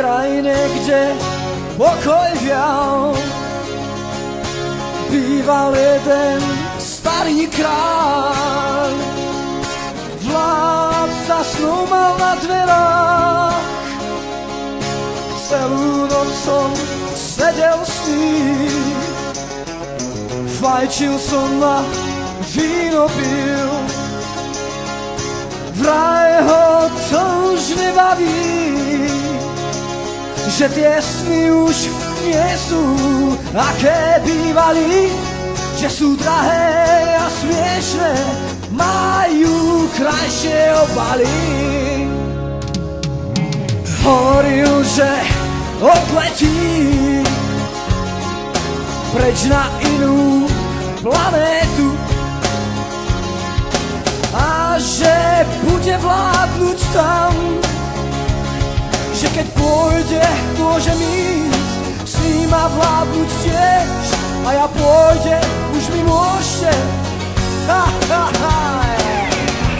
krajine, kde pokoj vial, býval jeden starý kráľ. Vládca snú mal na dverách, celú noc som sedel s ním. Fajčil som a víno pil, vraj ho to už nebaví, že tie sny už nie sú, aké bývali, že sú drahé a smiešné, majú krajšie obaly. Hovoril, že odletí preč na inú planétu a že bude vládnuť tam, že keď pôjde, môžem ísť s ním a vládnuť tiež, a ja pôjde, už mi môžete,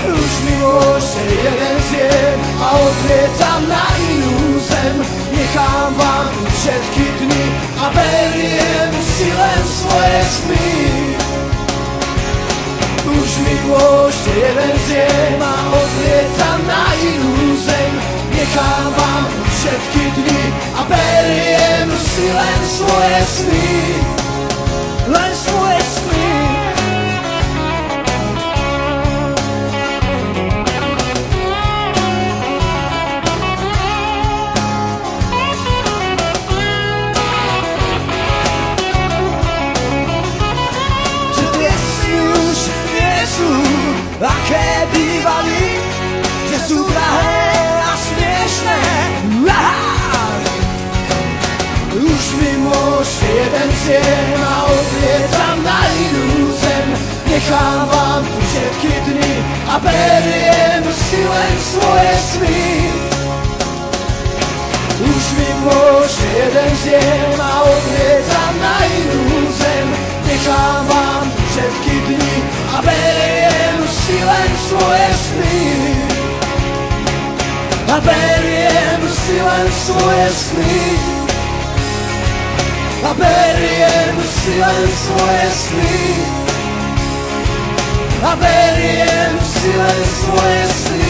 už mi môžete jeden zjem a odlietam na inú zem. Nechám vám tu všetky dny a beriem si len svoje sny. Už mi môžete jeden zjem a odlietam na inú zem. Nechám vám tu všetky dny a beriem si len svoje sny. Len svoje sny. Aké bývali, že sú drahé a smiešné. Už mi môžete jeden zjem a odlietam na inú zem. Nechám vám tu všetky dny a beriem si len svoje sny. Už mi môžete jeden zjem a odlietam na inú zem. Nechám vám tu všetky dni a beriem si len svoje sny. A beriem si len svoje sny. A beriem si len svoje sny. A beriem si len svoje sny.